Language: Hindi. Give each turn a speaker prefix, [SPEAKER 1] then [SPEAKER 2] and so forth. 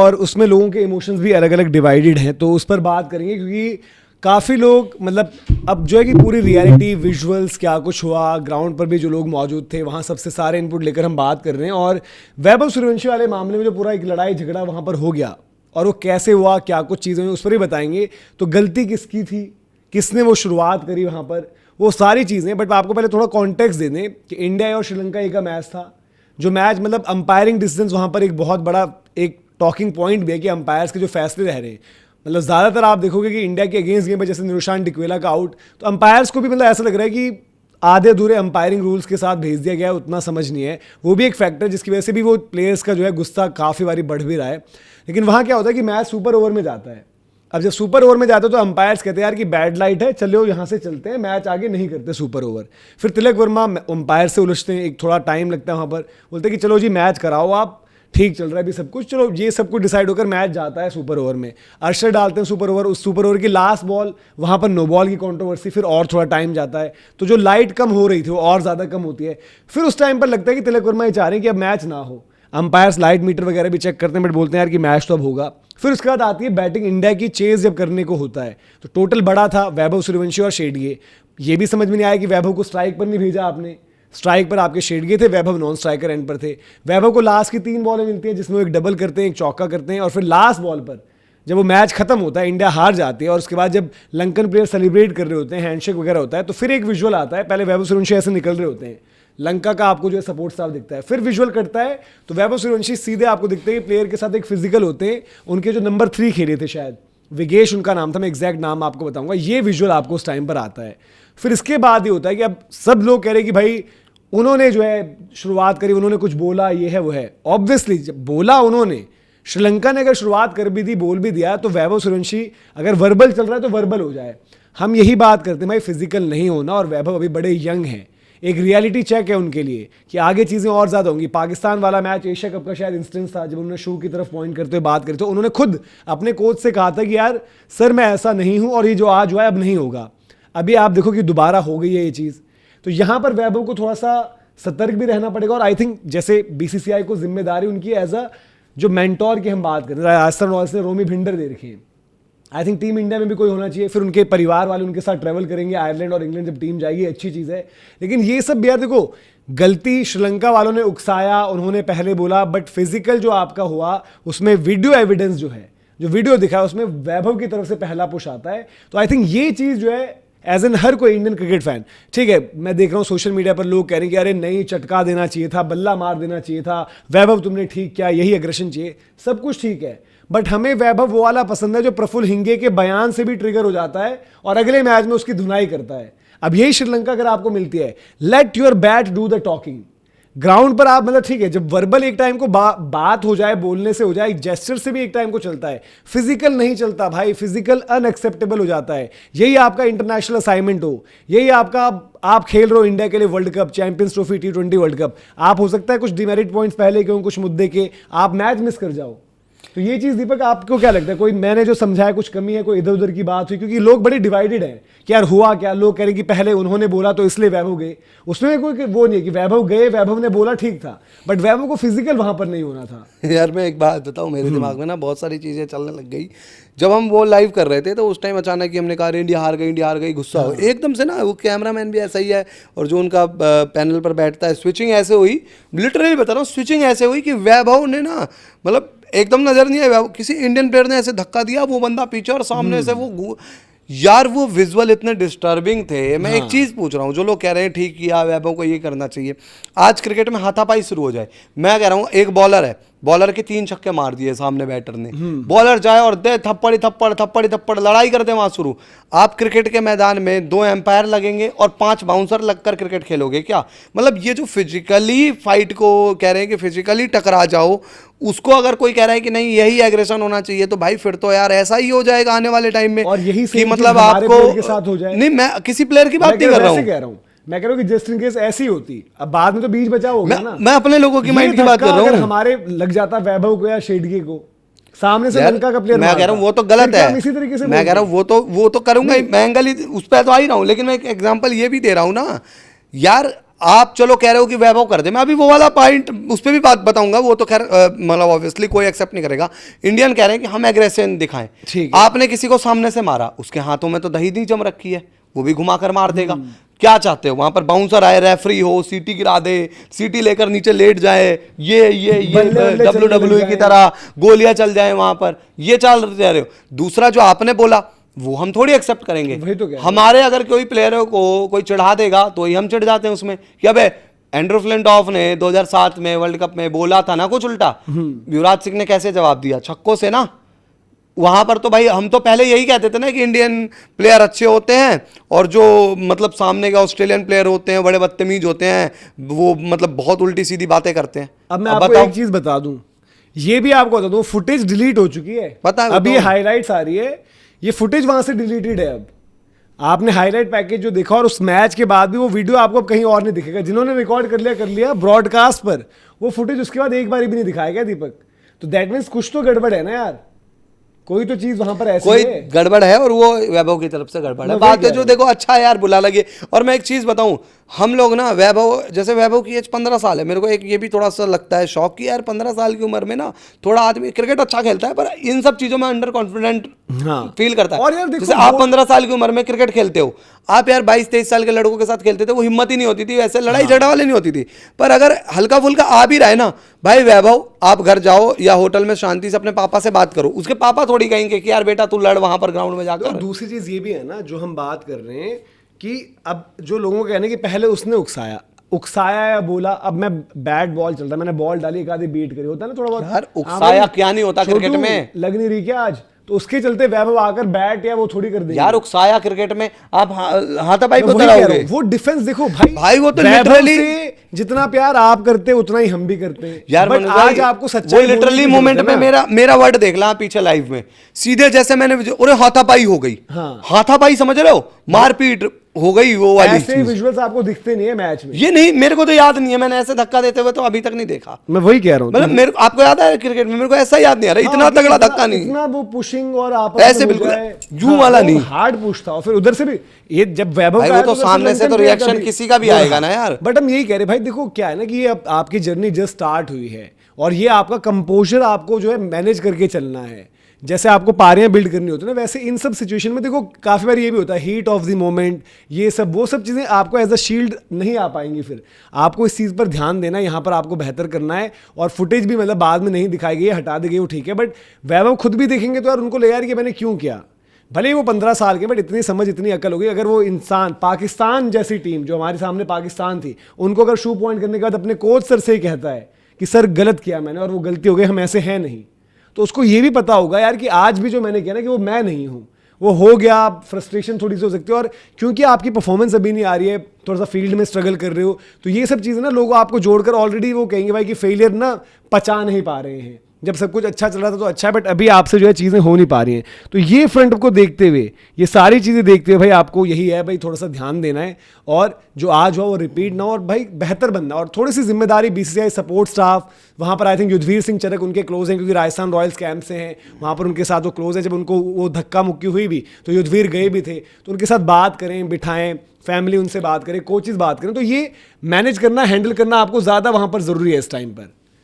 [SPEAKER 1] और उसमें लोगों के इमोशंस भी अलग अलग डिवाइडेड हैं, तो उस पर बात करेंगे क्योंकि काफ़ी लोग मतलब अब जो है कि पूरी रियलिटी विजुअल्स क्या कुछ हुआ, ग्राउंड पर भी जो लोग मौजूद थे वहाँ सबसे सारे इनपुट लेकर हम बात कर रहे हैं। और वैभव सूर्यवंशी वाले मामले में जो पूरा एक लड़ाई झगड़ा वहाँ पर हो गया और वो कैसे हुआ, क्या कुछ चीज़ें हुई, उस पर ही बताएंगे। तो गलती किसकी थी, किसने वो शुरुआत करी वहाँ पर, वो सारी चीज़ें। बट आपको पहले थोड़ा कॉन्टेक्स्ट दे दें कि इंडिया और श्रीलंका का मैच था, जो मैच मतलब अंपायरिंग डिसीजंस वहाँ पर एक बहुत बड़ा एक टॉकिंग पॉइंट भी है कि अंपायर्स के जो फैसले रह रहे हैं, मतलब ज़्यादातर आप देखोगे कि इंडिया के अगेंस्ट गेम पर जैसे निरुशान डिक्वेला का आउट, तो अंपायर्स को भी मतलब ऐसा लग रहा है कि आधे अधूरे अंपायरिंग रूल्स के साथ भेज दिया गया है, उतना समझ नहीं है। वो भी एक फैक्टर जिसकी वजह से भी वो प्लेयर्स का जो है गुस्सा काफ़ी बारी बढ़ भी रहा है। लेकिन वहाँ क्या होता है कि मैच सुपर ओवर में जाता है। अब जब सुपर ओवर में जाते हो तो अंपायर्स कहते हैं यार कि बैड लाइट है, चलो यहाँ से चलते हैं, मैच आगे नहीं करते सुपर ओवर। फिर तिलक वर्मा अंपायर से उलझते हैं, एक थोड़ा टाइम लगता है वहाँ पर, बोलते हैं कि चलो जी मैच कराओ आप, ठीक चल रहा है अभी सब कुछ, चलो ये सब कुछ डिसाइड होकर मैच जाता है सुपर ओवर में। अर्शर डालते हैं सुपर ओवर, उस सुपर ओवर की लास्ट बॉल वहाँ पर नो बॉल की कंट्रोवर्सी, फिर और थोड़ा टाइम जाता है, तो जो लाइट कम हो रही थी वो और ज़्यादा कम होती है। फिर उस टाइम पर लगता है कि तिलक वर्मा ये चाह रहे हैं कि अब मैच ना हो। अंपायर्स लाइट मीटर वगैरह भी चेक करते हैं बट बोलते हैं यार कि मैच तो अब होगा। फिर उसके बाद आती है बैटिंग, इंडिया की चेज जब करने को होता है तो टोटल बड़ा था वैभव सूर्यवंशी और शेडगे। ये भी समझ में नहीं आया कि वैभव को स्ट्राइक पर नहीं भेजा आपने, स्ट्राइक पर आपके शेडगे थे, वैभव नॉन स्ट्राइकर एंड पर थे। वैभव को लास्ट की 3 बॉलें मिलती हैं जिसमें वो एक डबल करते हैं, एक चौका करते हैं, और फिर लास्ट बॉल पर जब वो मैच खत्म होता है, इंडिया हार जाती है और उसके बाद जब लंकन प्लेयर सेलिब्रेट कर रहे होते हैं, हैंडशेक वगैरह होता है, तो फिर एक विजुअल आता है। पहले वैभव सूर्यवंशी ऐसे निकल रहे होते हैं, लंका का आपको जो है सपोर्ट स्टाफ दिखता है, फिर विजुअल कटता है तो वैभव सूर्यवंशी सीधे आपको दिखते हैं प्लेयर के साथ एक फिजिकल होते हैं, उनके जो नंबर 3 खेले थे शायद विगेश उनका नाम था, मैं एग्जैक्ट नाम आपको बताऊंगा। ये विजुअल आपको उस टाइम पर आता है। फिर इसके बाद ये होता है कि अब सब लोग कह रहे हैं कि भाई उन्होंने जो है शुरुआत करी, उन्होंने कुछ बोला, ये है वो है। ऑब्वियसली जब बोला उन्होंने, श्रीलंका ने अगर शुरुआत कर भी दी, बोल भी दिया, तो वैभव सूर्यवंशी अगर वर्बल चल रहा है तो वर्बल हो जाए। हम यही बात करते हैं भाई फिजिकल नहीं होना, और वैभव अभी बड़े यंग हैं, एक रियलिटी चेक है उनके लिए कि आगे चीज़ें और ज़्यादा होंगी। पाकिस्तान वाला मैच एशिया कप का शायद इंस्टेंस था जब उन्होंने शू की तरफ पॉइंट करते हुए बात करी, तो उन्होंने खुद अपने कोच से कहा था कि यार सर मैं ऐसा नहीं हूँ और ये जो आज हुआ है अब नहीं होगा। अभी आप देखो कि दोबारा हो गई है ये चीज़। तो यहाँ पर वैभव को थोड़ा सा सतर्क भी रहना पड़ेगा, और आई थिंक जैसे बीसीसीआई को जिम्मेदारी उनकी एज अ जो मेंटोर की हम बात करें, राजस्थान रॉयल्स ने रोमी भिंडर दे रखी है, आई थिंक टीम इंडिया में भी कोई होना चाहिए। फिर उनके परिवार वाले उनके साथ ट्रैवल करेंगे, आयरलैंड और इंग्लैंड जब टीम जाएगी, अच्छी चीज़ है। लेकिन ये सब यार देखो, गलती श्रीलंका वालों ने उकसाया, उन्होंने पहले बोला, बट फिजिकल जो आपका हुआ उसमें वीडियो एविडेंस जो है, जो वीडियो दिखा है उसमें वैभव की तरफ से पहला पुश आता है। तो आई थिंक ये चीज़ जो है एज एन हर कोई इंडियन क्रिकेट फैन, ठीक है, मैं देख रहा हूँ सोशल मीडिया पर लोग कह रहे हैं कि अरे नहीं चटका देना चाहिए था, बल्ला मार देना चाहिए था, वैभव तुमने ठीक किया, यही एग्रेशन चाहिए, सब कुछ ठीक है। बट हमें वैभव वो वाला पसंद है जो प्रफुल्ल हिंगे के बयान से भी ट्रिगर हो जाता है और अगले मैच में उसकी धुनाई करता है। अब यही श्रीलंका अगर आपको मिलती है, let your bat do the talking. Ground पर आप मतलब ठीक है, जब वर्बल एक टाइम को बात हो जाए, बोलने से हो जाए, जेस्चर से भी एक टाइम को चलता है, फिजिकल नहीं चलता भाई, फिजिकल अनएक्सेप्टेबल हो जाता है। यही आपका इंटरनेशनल असाइनमेंट हो, यही आपका, आप खेल रहे हो इंडिया के लिए world cup, champions trophy, T20 world cup, आप हो सकता है कुछ डिमेरिट पॉइंट्स पहले के कुछ मुद्दे के आप मैच मिस कर जाओ। तो ये चीज़ दीपक आपको क्या लगता है, कोई मैंने जो समझाया कुछ कमी है, कोई इधर उधर की बात हुई? क्योंकि लोग बड़े डिवाइडेड हैं कि यार हुआ क्या, लोग कह रहे हैं कि पहले उन्होंने बोला तो इसलिए वैभव गए, उसमें कोई वो नहीं है कि वैभव गए, वैभव ने बोला ठीक था, बट वैभव को फिजिकल वहां पर नहीं होना था।
[SPEAKER 2] यार मैं एक बात बताऊं, मेरे दिमाग में ना बहुत सारी चीज़ें चलने लग गई। जब हम वो लाइव कर रहे थे तो उस टाइम अचानक ही हमने कहा इंडिया हार गई, इंडिया हार गई, गुस्सा हो एकदम से ना। वो कैमरामैन भी ऐसा ही है और जो उनका पैनल पर बैठता है, स्विचिंग ऐसे हुई, लिटरली बता रहा हूँ, स्विचिंग ऐसे हुई कि वैभव ने ना मतलब एकदम नजर नहीं आया, किसी इंडियन प्लेयर ने ऐसे धक्का दिया, वो बंदा पीछे और सामने से वो यार वो विजुअल इतने डिस्टर्बिंग थे। मैं एक चीज़ पूछ रहा हूँ, जो लोग कह रहे हैं ठीक किया, वैभव को ये करना चाहिए, आज क्रिकेट में हाथापाई शुरू हो जाए। मैं कह रहा हूँ एक बॉलर है, बॉलर के 3 छक्के मार दिए सामने बैटर ने, बॉलर जाए और दे थप्पड़ी थप्पड़ थप्पड़ी थप्पड़, लड़ाई कर दे वहां शुरू। आप क्रिकेट के मैदान में 2 एम्पायर लगेंगे और 5 बाउंसर लगकर क्रिकेट खेलोगे क्या? मतलब ये जो फिजिकली फाइट को कह रहे हैं कि फिजिकली टकरा जाओ, उसको अगर कोई कह रहा है कि नहीं यही एग्रेशन होना चाहिए, तो भाई फिर तो यार ऐसा ही हो जाएगा आने वाले टाइम में।
[SPEAKER 1] और यही
[SPEAKER 2] कि मतलब आपको
[SPEAKER 1] के साथ हो जाए।
[SPEAKER 2] नहीं, मैं किसी प्लेयर की बात नहीं कर रहा हूँ,
[SPEAKER 1] मैं कह रहा हूँ कि जस्ट इन केस ऐसी होती, अब बाद में तो बीच बचा होगा ना।
[SPEAKER 2] मैं अपने लोगों की माइंड की बात कर रहा हूँ।
[SPEAKER 1] हमारे लग जाता वैभव को या शेडगे को, सामने से लंका का प्लेयर,
[SPEAKER 2] मैं कह रहा हूँ वो तो गलत है,
[SPEAKER 1] इसी तरीके से
[SPEAKER 2] मैं कह रहा हूँ वो तो करूंगा, मैं एंगल उस पर तो आ ही रहा हूँ। लेकिन मैं एक एग्जांपल ये भी दे रहा हूँ ना यार, आप चलो कह रहे हो कि वैभव कर दे, मैं अभी वो वाला पॉइंट उस पर भी बात बताऊंगा, वो तो खैर मतलब ऑब्वियसली कोई एक्सेप्ट नहीं करेगा। इंडियन कह रहे हैं कि हम एग्रेशन दिखाएं,
[SPEAKER 1] ठीक है।
[SPEAKER 2] आपने किसी को सामने से मारा, उसके हाथों में तो दही नहीं जम रखी है, वो भी घुमा कर मार देगा। क्या चाहते हो, वहां पर बाउंसर आए, रेफरी हो, सीटी गिरा दे, सीटी लेकर नीचे लेट जाए, ये
[SPEAKER 1] बल्ले
[SPEAKER 2] WWE की तरह गोलियां चल जाए वहां पर, ये चाल रहे हो। दूसरा जो आपने बोला वो हम थोड़ी एक्सेप्ट करेंगे।
[SPEAKER 1] वही तो कह रहा हूं।
[SPEAKER 2] हमारे अगर कोई प्लेयर को कोई चढ़ा देगा तो ही हम चिढ़ जाते हैं उसमें कि अबे एंड्रू फ्लिंटॉफ ने 2007 में वर्ल्ड कप में बोला था ना कुछ उल्टा, युवराज सिंह ने कैसे जवाब दिया, छक्कों से ना। वहां पर तो भाई हम तो पहले यही कहते थे ना कि इंडियन प्लेयर अच्छे होते हैं और जो मतलब सामने के ऑस्ट्रेलियन प्लेयर होते हैं बड़े बदतमीज होते हैं, वो मतलब बहुत उल्टी सीधी बातें करते हैं।
[SPEAKER 1] अब मैं आपको एक चीज बता दूं, ये भी आपको बता दूं, फुटेज डिलीट हो चुकी है। अब ये हाईलाइट्स आ रही है, ये फुटेज वहां से डिलीटेड है। अब आपने हाईलाइट पैकेज जो देखा और उस मैच के बाद भी वो वीडियो आपको अब कहीं और नहीं दिखेगा। जिन्होंने रिकॉर्ड कर लिया ब्रॉडकास्ट पर, वो फुटेज उसके बाद एक बार भी नहीं दिखाया गया दीपक। तो दैट मीन्स कुछ तो गड़बड़ है ना यार, कोई तो चीज वहां पर ऐसी
[SPEAKER 2] कोई
[SPEAKER 1] है।
[SPEAKER 2] गड़बड़ है और वो वैभव की तरफ से गड़बड़ है। बात है जो देखो अच्छा है यार, बुला लगे। और मैं एक चीज बताऊं, हम लोग ना वैभव, जैसे वैभव की एज 15 साल है, मेरे को एक ये भी थोड़ा सा लगता है शौक कि यार 15 साल की उम्र में ना थोड़ा आदमी क्रिकेट अच्छा खेलता है, पर इन सब चीजों में अंडर कॉन्फिडेंट फील करता है।
[SPEAKER 1] और यार देखो,
[SPEAKER 2] जैसे आप 15 साल की उम्र में क्रिकेट खेलते हो, आप यार 22-23 साल के लड़कों के साथ खेलते थे, वो हिम्मत ही नहीं होती थी, वैसे लड़ाई झगड़ा वाले नहीं होती थी। पर अगर हल्का फुल्का आ भी रहा है ना भाई वैभव, आप घर जाओ या होटल में शांति से अपने पापा से बात करो, उसके पापा थोड़ी कहेंगे कि यार बेटा तू लड़ वहां पर ग्राउंड में जाकर।
[SPEAKER 1] दूसरी चीज ये भी है ना, जो हम बात कर रहे हैं कि अब जो लोगों को कहने कि पहले उसने उकसाया या बोला, अब मैं बैट बॉल चल रहा है, मैंने बॉल डाली, एक आधी बीट करी, होता है ना थोड़ा बहुत
[SPEAKER 2] यार उकसाया क्या नहीं होता क्रिकेट में,
[SPEAKER 1] लग नहीं रही क्या आज, तो उसके चलते वैभव आकर बैट या वो थोड़ी कर देंगे
[SPEAKER 2] यार। उकसाया क्रिकेट में आप हाथापाई को कराओगे,
[SPEAKER 1] वो डिफेंस देखो भाई
[SPEAKER 2] वो तो लिटरली
[SPEAKER 1] जितना प्यार आप करते हैं उतना ही हम भी करते हैं
[SPEAKER 2] यार।
[SPEAKER 1] बट आज आपको सच्चाई,
[SPEAKER 2] वो लिटरली मोमेंट में मेरा वर्ड देख ला पीछे लाइव में, सीधे जैसे मैंने हाथापाई हो गई।
[SPEAKER 1] हाँ।
[SPEAKER 2] हाथापाई समझ रहे हो, मारपीट हो गई वो वाली
[SPEAKER 1] ऐसे विजुअल्स आपको दिखते नहीं है मैच में।
[SPEAKER 2] ये नहीं, मेरे को तो याद नहीं है, मैंने ऐसे धक्का देते हुए तो अभी तक नहीं देखा।
[SPEAKER 1] मैं वही कह रहा हूँ,
[SPEAKER 2] मतलब मेरे आपको याद है क्रिकेट में, मेरे को ऐसा याद नहीं आ रहा, इतना तगड़ा धक्का नहीं,
[SPEAKER 1] इतना वो पुशिंग और आप
[SPEAKER 2] ऐसे बिल्कुल यूं वाला नहीं,
[SPEAKER 1] हार्ड पुश था। और फिर उधर से भी ये जब वैभव
[SPEAKER 2] का वो तो सामने से तो रिएक्शन किसी का भी आएगा ना यार।
[SPEAKER 1] बट हम यही कह रहे भाई, देखो क्या है ना कि ये आपकी जर्नी जस्ट स्टार्ट हुई है और ये आपका कंपोजर आपको जो है मैनेज करके चलना है। जैसे आपको पारियां बिल्ड करनी होती है ना, वैसे इन सब सिचुएशन में देखो काफ़ी बार ये भी होता है, हीट ऑफ द मोमेंट, ये सब वो सब चीज़ें आपको एज अ शील्ड नहीं आ पाएंगी। फिर आपको इस चीज़ पर ध्यान देना है, यहाँ पर आपको बेहतर करना है। और फुटेज भी मतलब बाद में नहीं दिखाई गई है, हटा दी गई, वो ठीक है। बट वैभव खुद भी देखेंगे तो यार उनको ले यार कि मैंने क्यों किया। भले ही वो 15 साल के, बट इतनी समझ इतनी अकल होगी। अगर वो इंसान पाकिस्तान जैसी टीम जो हमारे सामने पाकिस्तान थी, उनको अगर शू पॉइंट करने के बाद अपने कोच सर से ही कहता है कि सर गलत किया मैंने और वो गलती हो गई, हम ऐसे हैं नहीं, तो उसको ये भी पता होगा यार कि आज भी जो मैंने किया ना कि वो मैं नहीं हूँ, वो हो गया। फ्रस्ट्रेशन थोड़ी सी हो सकती है, और क्योंकि आपकी परफॉर्मेंस अभी नहीं आ रही है, थोड़ा सा फील्ड में स्ट्रगल कर रहे हो, तो ये सब चीज़ें ना लोग आपको जोड़कर ऑलरेडी वो कहेंगे भाई कि फेलियर ना पचा नहीं पा रहे हैं। जब सब कुछ अच्छा चल रहा था तो अच्छा है, बट अभी आपसे जो है चीज़ें हो नहीं पा रही हैं। तो ये फ्रंट को देखते हुए, ये सारी चीज़ें देखते हुए भाई आपको यही है भाई थोड़ा सा ध्यान देना है, और जो आज हुआ वो रिपीट ना हो, और भाई बेहतर बनना, और थोड़ी सी जिम्मेदारी बीसीसीआई सपोर्ट स्टाफ वहाँ पर, आई थिंक युद्धवीर सिंह चरक उनके क्लोज हैं क्योंकि राजस्थान रॉयल्स कैंप से हैं, वहाँ पर उनके साथ वो क्लोज है। जब उनको वो धक्का मुक्की हुई भी तो युद्धवीर गए भी थे, तो उनके साथ बात करें, बिठाएं, फैमिली उनसे बात करें, कोचेस बात करें, तो ये मैनेज करना, हैंडल करना आपको ज़्यादा वहाँ पर ज़रूरी है इस टाइम पर।